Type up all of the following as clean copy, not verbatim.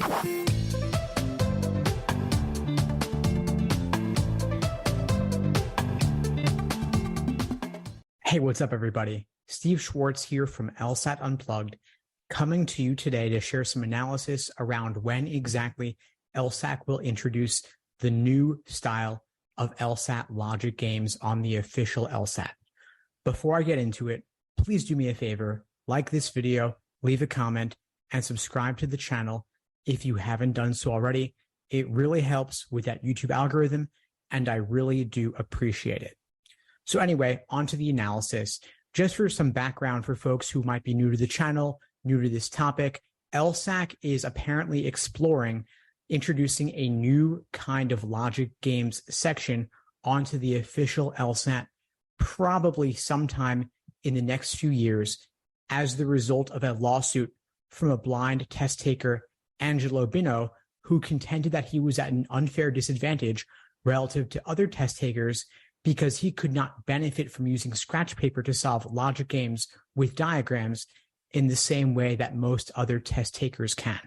Hey, what's up, everybody? Steve Schwartz here from LSAT Unplugged, coming to you today to share some analysis around when exactly LSAC will introduce the new style of LSAT logic games on the official LSAT. Before I get into it, please do me a favor, like this video, leave a comment, and subscribe to the channel if you haven't done so already. It really helps with that YouTube algorithm, and I really do appreciate it. So anyway, on to the analysis. Just for some background for folks who might be new to the channel, new to this topic, LSAC is apparently exploring introducing a new kind of logic games section onto the official LSAT, probably sometime in the next few years, as the result of a lawsuit from a blind test taker, Angelo Bino, who contended that he was at an unfair disadvantage relative to other test takers because he could not benefit from using scratch paper to solve logic games with diagrams in the same way that most other test takers can.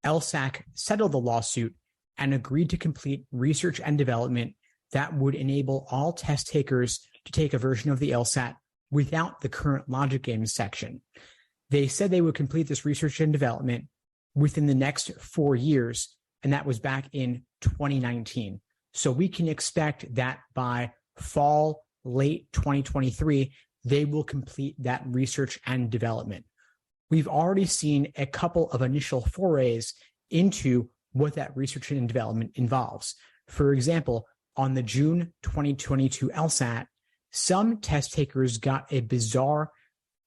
LSAC settled the lawsuit and agreed to complete research and development that would enable all test takers to take a version of the LSAT without the current logic games section. They said they would complete this research and development within the next 4 years, and that was back in 2019. So we can expect that by fall, late 2023, they will complete that research and development. We've already seen a couple of initial forays into what that research and development involves. For example, on the June 2022 LSAT, some test takers got a bizarre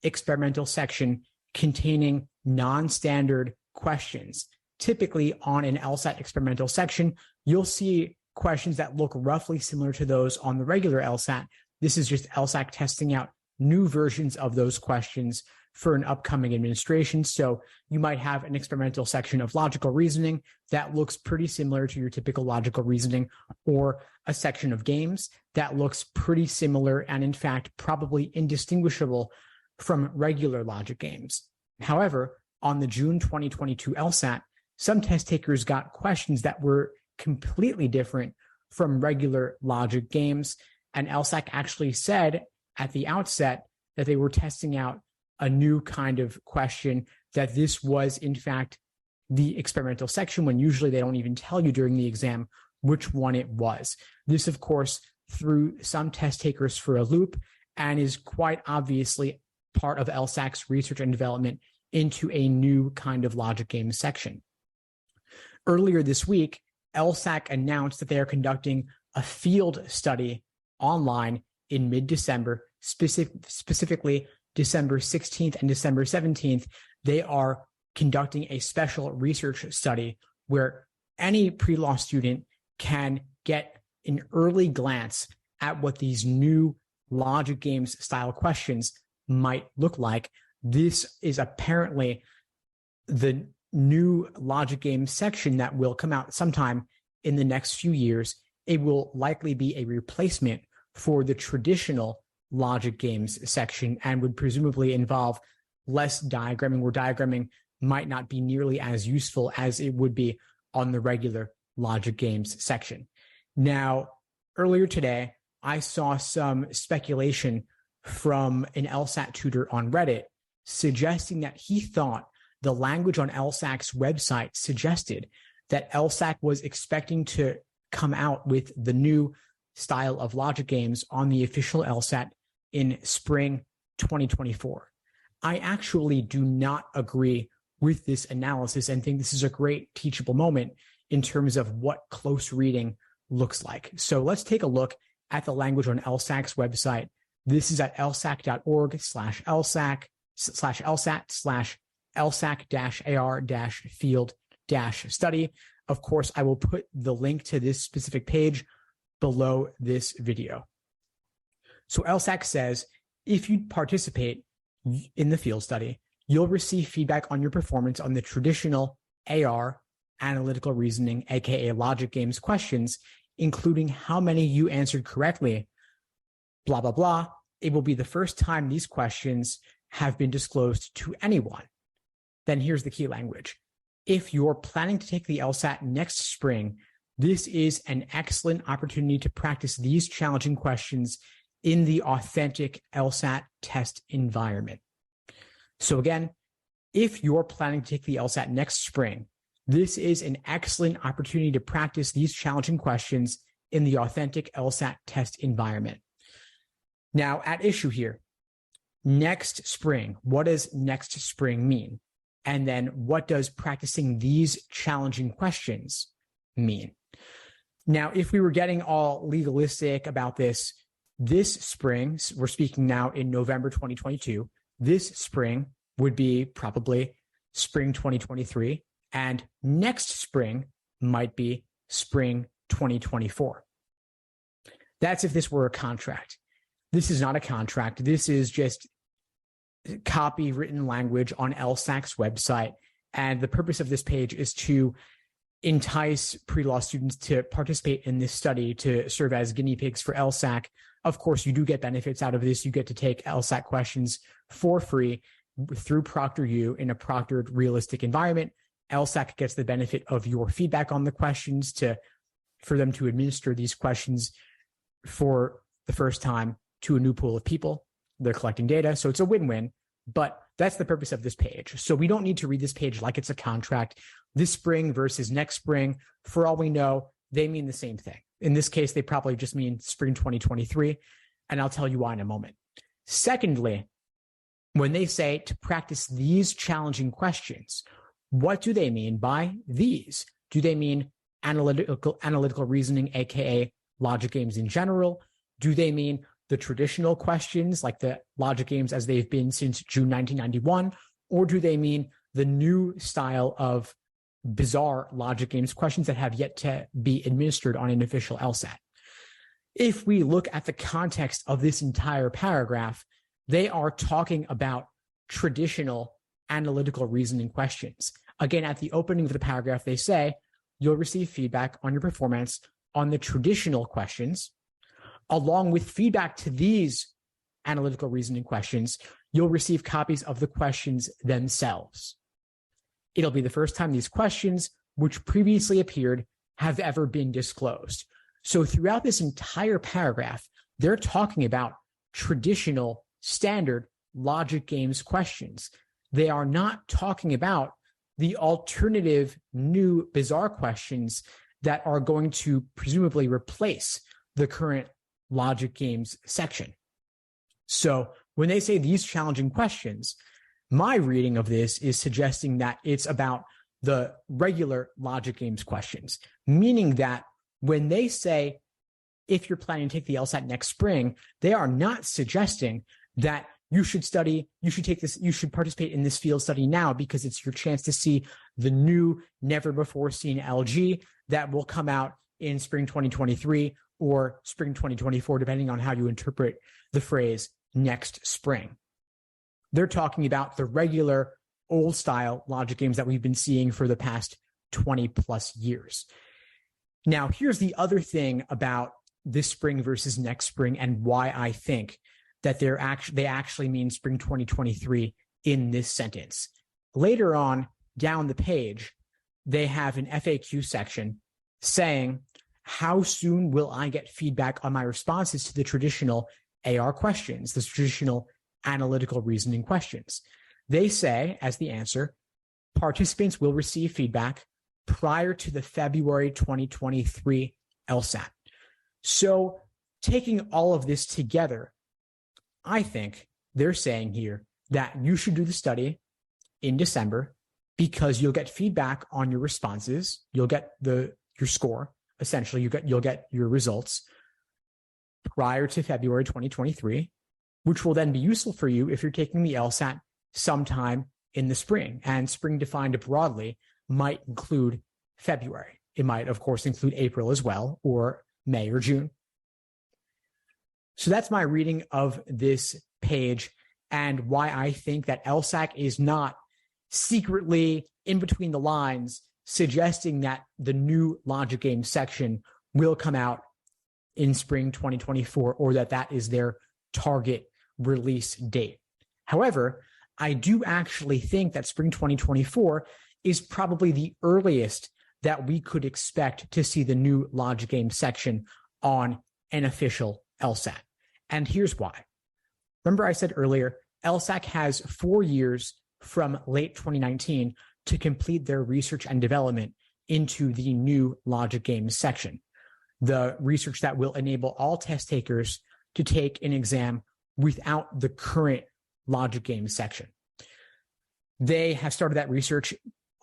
experimental section containing non-standard questions. Typically on an LSAT experimental section, you'll see questions that look roughly similar to those on the regular LSAT. This is just LSAC testing out new versions of those questions for an upcoming administration. So you might have an experimental section of logical reasoning that looks pretty similar to your typical logical reasoning, or a section of games that looks pretty similar and in fact probably indistinguishable from regular logic games. However, on the June 2022 LSAT, some test takers got questions that were completely different from regular logic games, and LSAC actually said at the outset that they were testing out a new kind of question, that this was in fact the experimental section, when usually they don't even tell you during the exam which one it was. This, of course, threw some test takers for a loop and is quite obviously part of LSAC's research and development into a new kind of logic game section. Earlier this week, LSAC announced that they are conducting a field study online in mid-December, specifically December 16th and December 17th. They are conducting a special research study where any pre-law student can get an early glance at what these new logic games style questions might look like. This is apparently the new logic game section that will come out sometime in the next few years. It will likely be a replacement for the traditional logic games section and would presumably involve less diagramming, where diagramming might not be nearly as useful as it would be on the regular logic games section. Now, earlier today, I saw some speculation from an LSAT tutor on Reddit suggesting that he thought the language on LSAC's website suggested that LSAC was expecting to come out with the new style of logic games on the official LSAT in spring 2024. I actually do not agree with this analysis and think this is a great teachable moment in terms of what close reading looks like. So let's take a look at the language on LSAC's website. This is at lsac.org/LSAC/LSAC-AR-field-study. Of course, I will put the link to this specific page below this video. So LSAC says, if you participate in the field study, you'll receive feedback on your performance on the traditional AR, analytical reasoning, aka logic games questions, including how many you answered correctly, blah, blah, blah. It will be the first time these questions have been disclosed to anyone. Then here's the key language. if you're planning to take the LSAT next spring, this is an excellent opportunity to practice these challenging questions in the authentic LSAT test environment. So again, if you're planning to take the LSAT next spring, this is an excellent opportunity to practice these challenging questions in the authentic LSAT test environment. Now, at issue here, next spring, what does next spring mean? And then what does practicing these challenging questions mean? Now, if we were getting all legalistic about this spring, we're speaking now in November 2022, this spring would be probably spring 2023, and next spring might be spring 2024. That's if this were a contract. This is not a contract. This is just copywritten language on LSAC's website. And the purpose of this page is to entice pre-law students to participate in this study to serve as guinea pigs for LSAC. Of course, you do get benefits out of this. You get to take LSAC questions for free through ProctorU in a proctored realistic environment. LSAC gets the benefit of your feedback on the questions for them to administer these questions for the first time to a new pool of people. They're collecting data, so it's a win-win, but that's the purpose of this page. So we don't need to read this page like it's a contract. This spring versus next spring, for all we know, they mean the same thing. In this case, they probably just mean spring 2023, and I'll tell you why in a moment. Secondly, when they say to practice these challenging questions, what do they mean by these? Do they mean analytical reasoning, aka logic games in general? Do they mean the traditional questions like the logic games as they've been since June 1991? Or do they mean the new style of bizarre logic games questions that have yet to be administered on an official LSAT? If we look at the context of this entire paragraph, they are talking about traditional analytical reasoning questions. Again, at the opening of the paragraph, they say you'll receive feedback on your performance on the traditional questions. Along with feedback to these analytical reasoning questions, you'll receive copies of the questions themselves. It'll be the first time these questions, which previously appeared, have ever been disclosed. So throughout this entire paragraph, they're talking about traditional, standard logic games questions. They are not talking about the alternative, new, bizarre questions that are going to presumably replace the current logic games section. So when they say these challenging questions, my reading of this is suggesting that it's about the regular logic games questions, meaning that when they say, if you're planning to take the LSAT next spring, they are not suggesting that you should study, you should take this, you should participate in this field study now because it's your chance to see the new, never before seen LG that will come out in spring 2023 or spring 2024, depending on how you interpret the phrase next spring. They're talking about the regular old style logic games that we've been seeing for the past 20 plus years. Now, here's the other thing about this spring versus next spring and why I think that they actually mean spring 2023 in this sentence. Later on down the page, they have an FAQ section saying, how soon will I get feedback on my responses to the traditional AR questions, the traditional analytical reasoning questions? They say, as the answer, participants will receive feedback prior to the February 2023 LSAT. So taking all of this together, I think they're saying here that you should do the study in December because you'll get feedback on your responses. You'll get your score. Essentially, you'll get your results prior to February 2023, which will then be useful for you if you're taking the LSAT sometime in the spring. And spring defined broadly might include February. It might, of course, include April as well, or May or June. So that's my reading of this page and why I think that LSAC is not secretly in between the lines suggesting that the new logic game section will come out in spring 2024 or that is their target release date. However, I do actually think that spring 2024 is probably the earliest that we could expect to see the new logic game section on an official LSAT. And here's why. Remember I said earlier, LSAC has 4 years from late 2019 to complete their research and development into the new logic games section, the research that will enable all test takers to take an exam without the current logic games section. They have started that research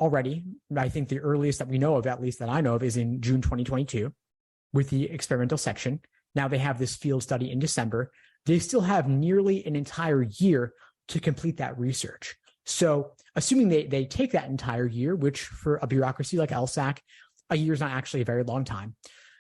already. I think the earliest that we know of, at least that I know of, is in June 2022 with the experimental section. Now they have this field study in December. They still have nearly an entire year to complete that research. So assuming they take that entire year, which for a bureaucracy like LSAC, a year is not actually a very long time.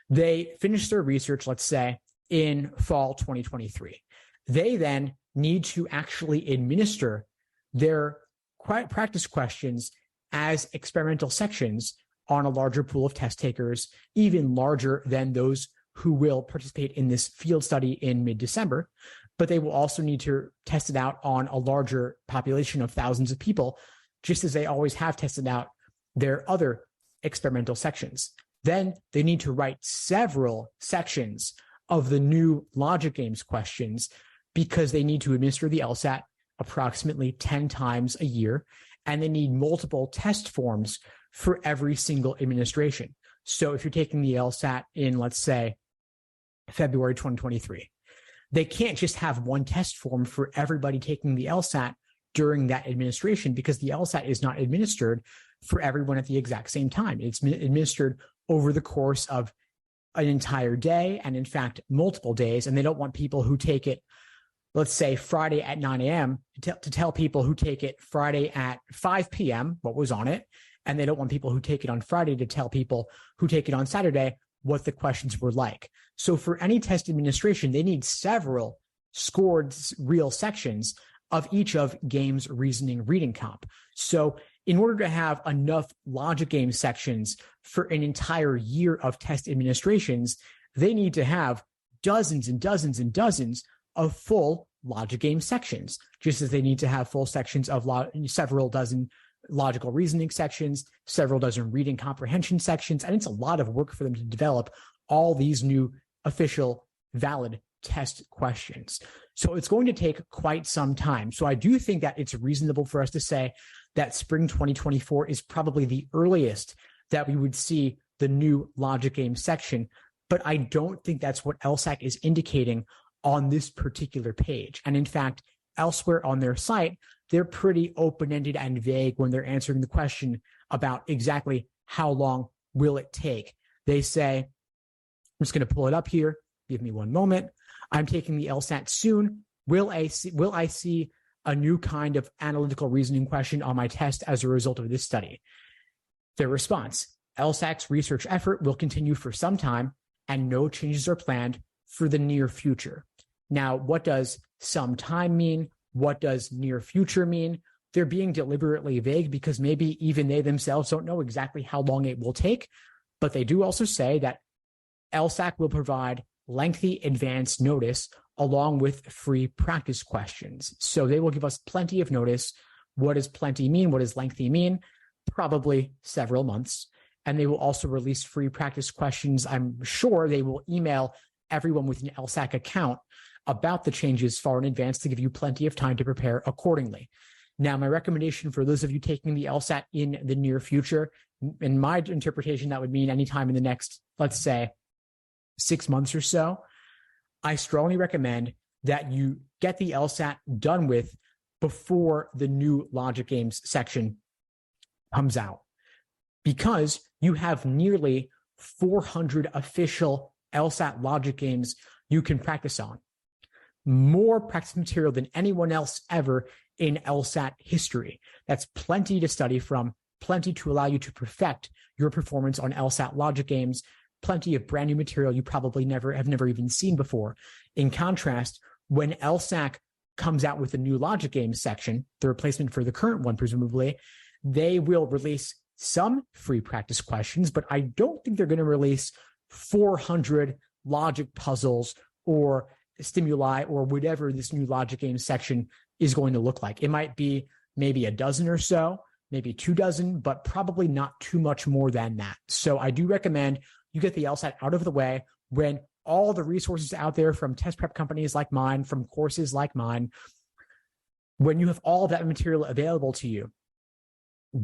They finish their research, let's say, in fall 2023. They then need to actually administer their practice questions as experimental sections on a larger pool of test takers, even larger than those who will participate in this field study in mid-December. But they will also need to test it out on a larger population of thousands of people, just as they always have tested out their other experimental sections. Then they need to write several sections of the new logic games questions because they need to administer the LSAT approximately 10 times a year, and they need multiple test forms for every single administration. So if you're taking the LSAT in, let's say, February 2023, they can't just have one test form for everybody taking the LSAT during that administration because the LSAT is not administered for everyone at the exact same time. It's administered over the course of an entire day and, in fact, multiple days. And they don't want people who take it, let's say, Friday at 9 a.m. to tell people who take it Friday at 5 p.m. what was on it. And they don't want people who take it on Friday to tell people who take it on Saturday what the questions were like. So for any test administration, they need several scored real sections of each of games, reasoning, reading comp. So in order to have enough logic game sections for an entire year of test administrations, they need to have dozens and dozens and dozens of full logic game sections, just as they need to have full sections of several dozen logical reasoning sections, several dozen reading comprehension sections. And it's a lot of work for them to develop all these new official valid test questions. So it's going to take quite some time. So I do think that it's reasonable for us to say that spring 2024 is probably the earliest that we would see the new logic game section. But I don't think that's what LSAC is indicating on this particular page. And in fact, elsewhere on their site, they're pretty open-ended and vague when they're answering the question about exactly how long will it take. They say, I'm just going to pull it up here. Give me one moment. I'm taking the LSAT soon. Will I see a new kind of analytical reasoning question on my test as a result of this study? Their response, LSAC's research effort will continue for some time and no changes are planned for the near future. Now, what does some time mean? What does near future mean? They're being deliberately vague because maybe even they themselves don't know exactly how long it will take. But they do also say that LSAC will provide lengthy advance notice along with free practice questions. So they will give us plenty of notice. What does plenty mean? What does lengthy mean? Probably several months. And they will also release free practice questions. I'm sure they will email everyone with an LSAC account about the changes far in advance to give you plenty of time to prepare accordingly. Now, my recommendation for those of you taking the LSAT in the near future, in my interpretation, that would mean anytime in the next, let's say, 6 months or so, I strongly recommend that you get the LSAT done with before the new logic games section comes out, because you have nearly 400 official LSAT logic games you can practice on. More practice material than anyone else ever in LSAT history. That's plenty to study from, plenty to allow you to perfect your performance on LSAT logic games, plenty of brand new material you probably have never even seen before. In contrast, when LSAC comes out with a new logic games section, the replacement for the current one, presumably, they will release some free practice questions, but I don't think they're going to release 400 logic puzzles or stimuli or whatever this new logic game section is going to look like. It might be maybe a dozen or so, maybe 24, but probably not too much more than that. So I do recommend you get the LSAT out of the way when all the resources out there from test prep companies like mine, from courses like mine, when you have all of that material available to you.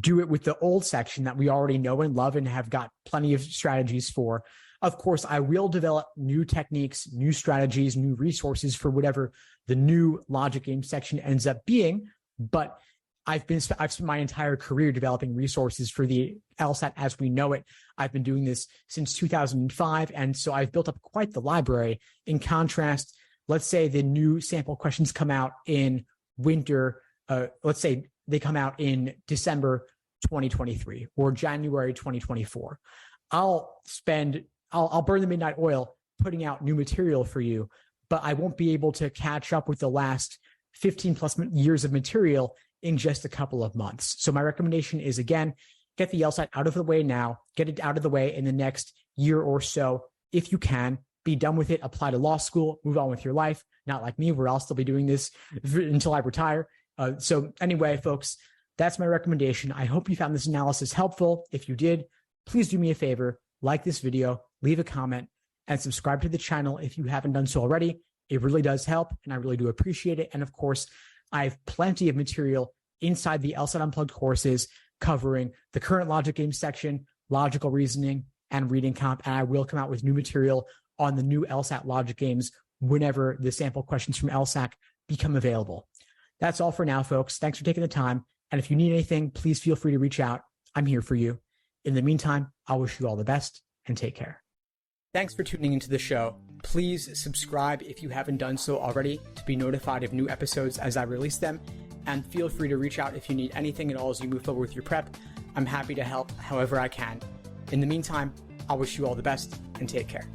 Do it with the old section that we already know and love and have got plenty of strategies for. Of course, I will develop new techniques, new strategies, new resources for whatever the new logic game section ends up being. But I've spent my entire career developing resources for the LSAT as we know it. I've been doing this since 2005. And so I've built up quite the library. In contrast, let's say the new sample questions come out in winter. Let's say they come out in December 2023 or January 2024. I'll burn the midnight oil putting out new material for you, but I won't be able to catch up with the last 15 plus years of material in just a couple of months. So my recommendation is, again, get the LSAT out of the way now, get it out of the way in the next year or so. If you can, be done with it, apply to law school, move on with your life. Not like me, where I'll still be doing this until I retire. So anyway, folks, that's my recommendation. I hope you found this analysis helpful. If you did, please do me a favor, like this video, leave a comment, and subscribe to the channel if you haven't done so already. It really does help, and I really do appreciate it. And of course, I have plenty of material inside the LSAT Unplugged courses covering the current logic game section, logical reasoning, and reading comp. And I will come out with new material on the new LSAT logic games whenever the sample questions from LSAC become available. That's all for now, folks. Thanks for taking the time. And if you need anything, please feel free to reach out. I'm here for you. In the meantime, I wish you all the best and take care. Thanks for tuning into the show. Please subscribe if you haven't done so already to be notified of new episodes as I release them. And feel free to reach out if you need anything at all as you move forward with your prep. I'm happy to help however I can. In the meantime, I wish you all the best and take care.